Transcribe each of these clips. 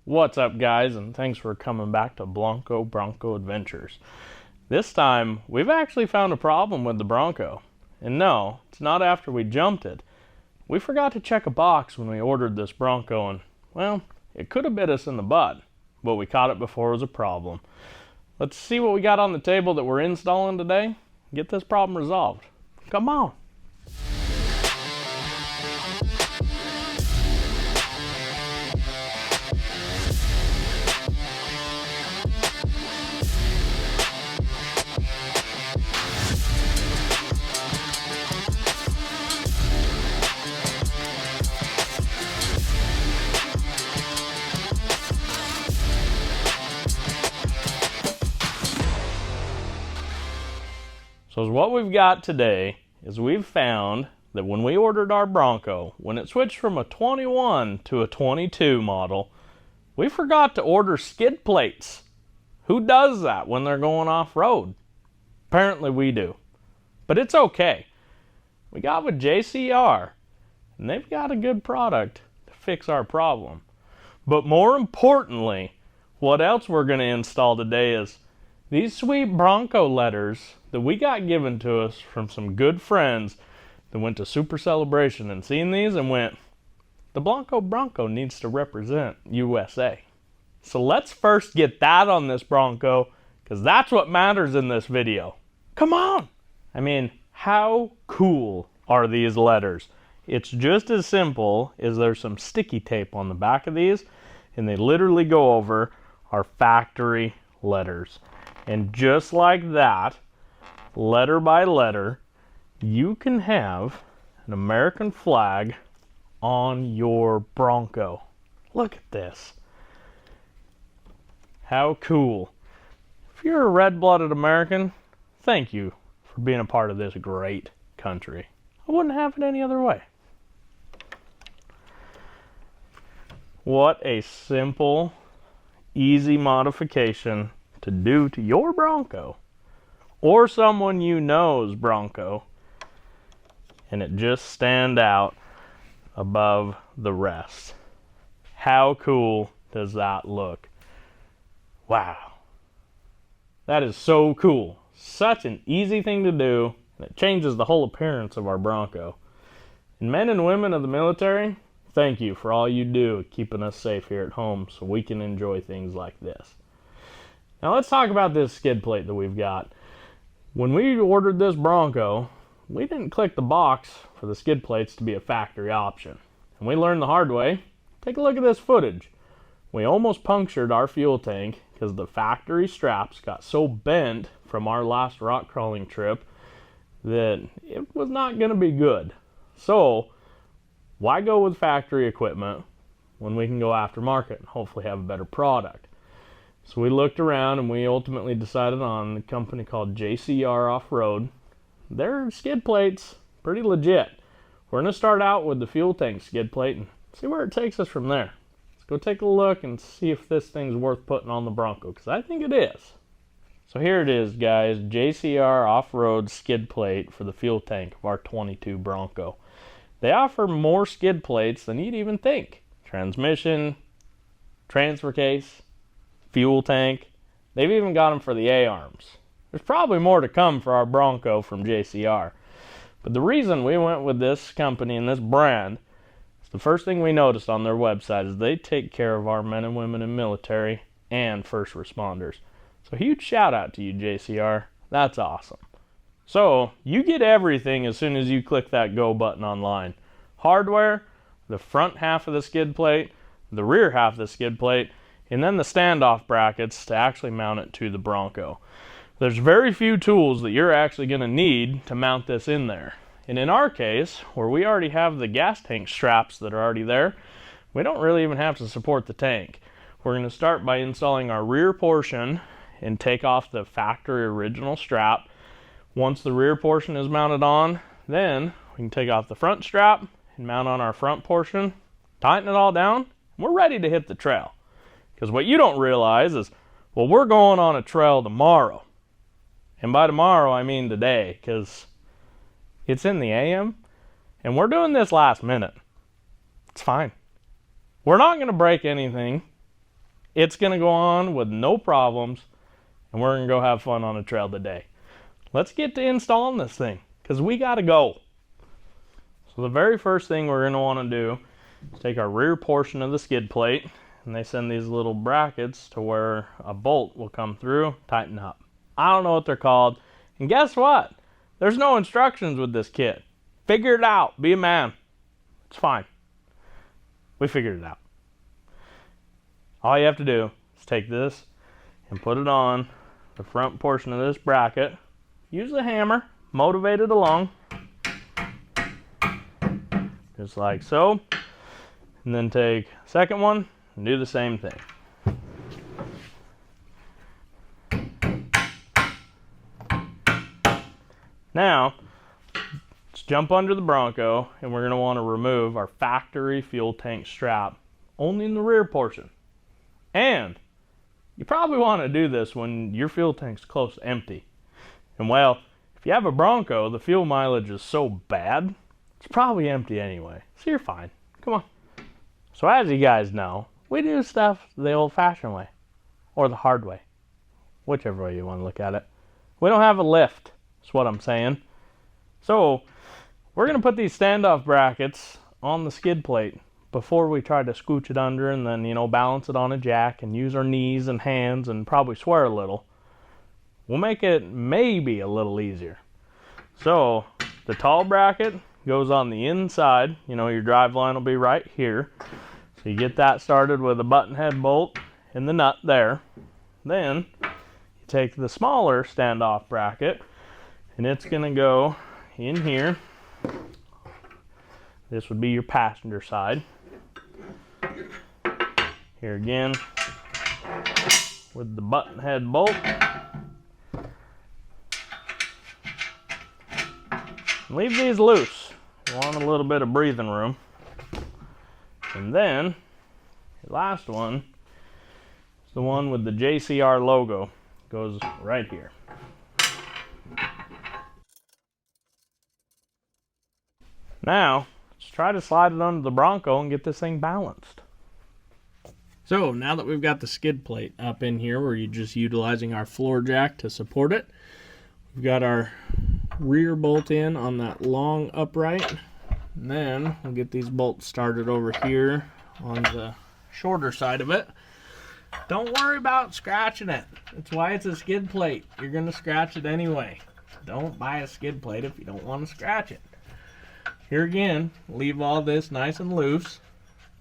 What's up, guys, and thanks for coming back to Blanco Bronco Adventures. This time, we've actually found a problem with the Bronco. And no, it's not after we jumped it. We forgot to check a box when we ordered this Bronco and, well, it could have bit us in the butt, but we caught it before it was a problem. Let's see what we got on the table that we're installing today. Get this problem resolved. Come on. So what we've got today is we've found that when we ordered our Bronco, when it switched from a 21 to a 22 model, we forgot to order skid plates. Who does that when they're going off-road? Apparently we do. But it's okay. We got with JCR, and they've got a good product to fix our problem. But more importantly, what else we're going to install today is these sweet Bronco letters that we got given to us from some good friends that went to Super Celebration and seen these and went, the Blanco Bronco needs to represent USA. So let's first get that on this Bronco, because that's what matters in this video. Come on! I mean, how cool are these letters? It's just as simple as there's some sticky tape on the back of these, and they literally go over our factory letters. And just like that, letter by letter, you can have an American flag on your Bronco. Look at this. How cool. If you're a red-blooded American, thank you for being a part of this great country. I wouldn't have it any other way. What a simple, easy modification to do to your Bronco or someone you know's Bronco, and it just stand out above the rest. How cool does that look? Wow, that is so cool. Such an easy thing to do, and it changes the whole appearance of our Bronco. And men and women of the military, thank you for all you do keeping us safe here at home so we can enjoy things like this. Now let's talk about this skid plate that we've got. When we ordered this Bronco, we didn't click the box for the skid plates to be a factory option. And we learned the hard way. Take a look at this footage. We almost punctured our fuel tank because the factory straps got so bent from our last rock crawling trip that it was not going to be good. So why go with factory equipment when we can go aftermarket and hopefully have a better product? So we looked around and we ultimately decided on a company called JCR Off-road. Their skid plate's pretty legit. We're going to start out with the fuel tank skid plate and see where it takes us from there. Let's go take a look and see if this thing's worth putting on the Bronco, because I think it is. So here it is, guys, JCR Off-road skid plate for the fuel tank of our 22 Bronco. They offer more skid plates than you'd even think. Transmission, transfer case, fuel tank. They've even got them for the A-arms. There's probably more to come for our Bronco from JCR. But the reason we went with this company and this brand is the first thing we noticed on their website is they take care of our men and women in military and first responders. So huge shout out to you, JCR. That's awesome. So you get everything as soon as you click that go button online. Hardware, the front half of the skid plate, the rear half of the skid plate, and then the standoff brackets to actually mount it to the Bronco. There's very few tools that you're actually going to need to mount this in there. And in our case, where we already have the gas tank straps that are already there, we don't really even have to support the tank. We're going to start by installing our rear portion and take off the factory original strap. Once the rear portion is mounted on, then we can take off the front strap and mount on our front portion, tighten it all down, and we're ready to hit the trail. Because what you don't realize is, well, we're going on a trail tomorrow. And by tomorrow, I mean today, because it's in the AM, and we're doing this last minute. It's fine. We're not going to break anything. It's going to go on with no problems, and we're going to go have fun on a trail today. Let's get to installing this thing, because we got to go. So the very first thing we're going to want to do is take our rear portion of the skid plate, and they send these little brackets to where a bolt will come through, tighten up. I don't know what they're called. And guess what? There's no instructions with this kit. Figure it out. Be a man. It's fine. We figured it out. All you have to do is take this and put it on the front portion of this bracket. Use the hammer. Motivate it along. Just like so. And then take the second one and do the same thing. Now, let's jump under the Bronco, and we're going to want to remove our factory fuel tank strap, only in the rear portion. And you probably want to do this when your fuel tank's close to empty. And well, if you have a Bronco, the fuel mileage is so bad, it's probably empty anyway. So you're fine. Come on. So as you guys know, we do stuff the old-fashioned way, or the hard way, whichever way you want to look at it. We don't have a lift. That's what I'm saying. So we're going to put these standoff brackets on the skid plate before we try to scooch it under and then, balance it on a jack and use our knees and hands and probably swear a little. We'll make it maybe a little easier. So the tall bracket goes on the inside. Your drive line will be right here. So you get that started with a button head bolt and the nut there. Then you take the smaller standoff bracket, and it's going to go in here. This would be your passenger side. Here again, with the button head bolt. Leave these loose. You want a little bit of breathing room. And then, the last one is the one with the JCR logo. Goes right here. Now, let's try to slide it under the Bronco and get this thing balanced. So, now that we've got the skid plate up in here, we're just utilizing our floor jack to support it. We've got our rear bolt in on that long upright. And then, we'll get these bolts started over here on the shorter side of it. Don't worry about scratching it. That's why it's a skid plate. You're going to scratch it anyway. Don't buy a skid plate if you don't want to scratch it. Here again, leave all this nice and loose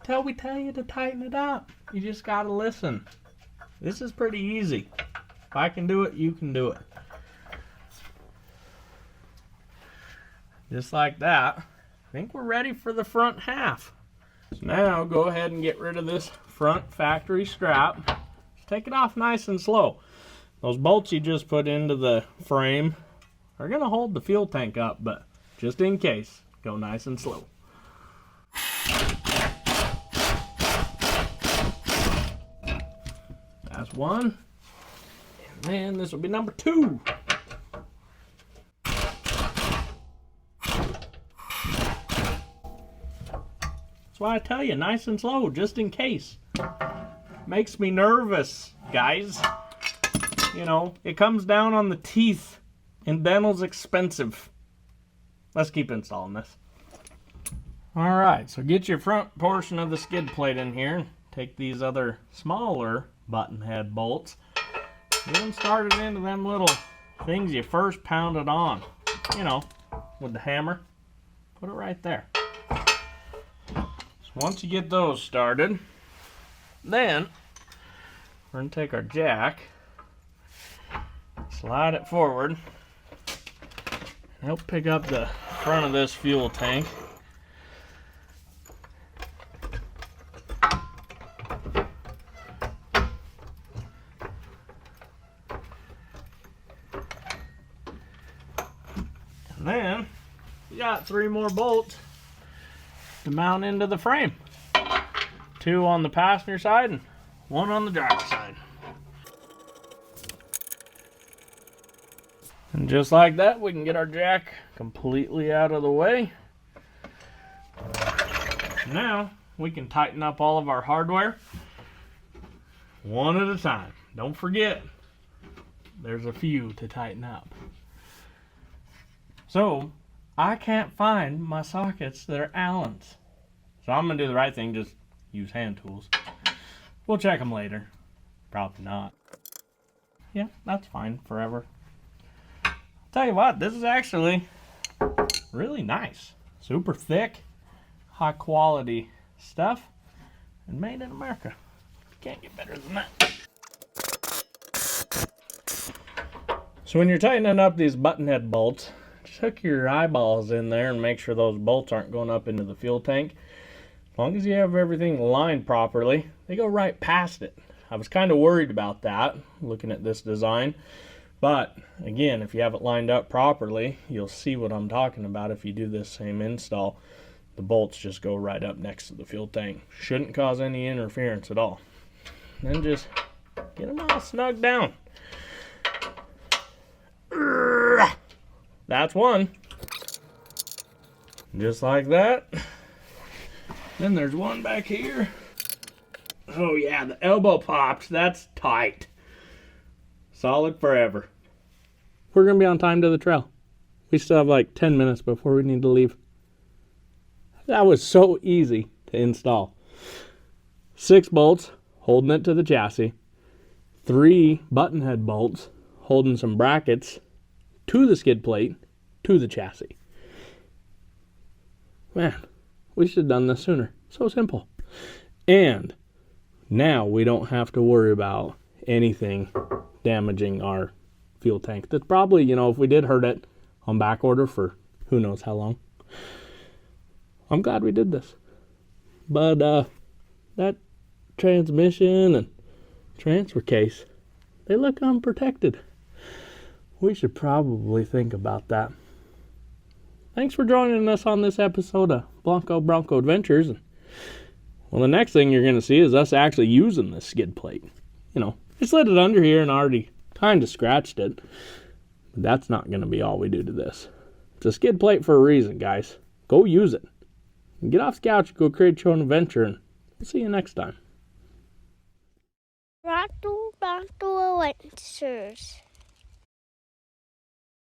till we tell you to tighten it up. You just got to listen. This is pretty easy. If I can do it, you can do it. Just like that. I think we're ready for the front half. So now go ahead and get rid of this front factory strap. Just take it off nice and slow. Those bolts you just put into the frame are going to hold the fuel tank up, but just in case, go nice and slow. That's one. And then this will be number two. That's why I tell you, nice and slow, just in case. Makes me nervous, guys. It comes down on the teeth, and dental's expensive. Let's keep installing this. Alright, so get your front portion of the skid plate in here. Take these other smaller button head bolts. Get them started into them little things you first pounded on. With the hammer. Put it right there. Once you get those started, then we're going to take our jack, slide it forward, and help pick up the front of this fuel tank. And then we got 3 more bolts to mount into the frame. 2 on the passenger side and 1 on the driver's side. And just like that, we can get our jack completely out of the way. Now we can tighten up all of our hardware. one at a time. Don't forget, there's a few to tighten up. So, I can't find my sockets that are Allen's. So I'm going to do the right thing, just use hand tools. We'll check them later. Probably not. Yeah, that's fine forever. I'll tell you what, this is actually really nice. Super thick, high quality stuff, and made in America. Can't get better than that. So when you're tightening up these button head bolts, just hook your eyeballs in there and make sure those bolts aren't going up into the fuel tank. As long as you have everything lined properly, they go right past it. I was kind of worried about that, looking at this design. But, again, if you have it lined up properly, you'll see what I'm talking about if you do this same install. The bolts just go right up next to the fuel tank. Shouldn't cause any interference at all. Then just get them all snug down. That's one. Just like that. Then there's one back here. Oh yeah, the elbow popped. That's tight. Solid forever. We're going to be on time to the trail. We still have like 10 minutes before we need to leave. That was so easy to install. 6 bolts holding it to the chassis. 3 button head bolts holding some brackets to the skid plate to the chassis. Man, we should have done this sooner. So simple. And now we don't have to worry about anything damaging our fuel tank. That's probably, you know, if we did hurt it on back order for who knows how long. I'm glad we did this. But that transmission and transfer case, they look unprotected. We should probably think about that. Thanks for joining us on this episode of Blanco Bronco Adventures. Well, the next thing you're going to see is us actually using this skid plate. You know, I slid it under here and already kind of scratched it. But that's not going to be all we do to this. It's a skid plate for a reason, guys. Go use it. Get off the couch, go create your own adventure, and we'll see you next time. Bronco Letters.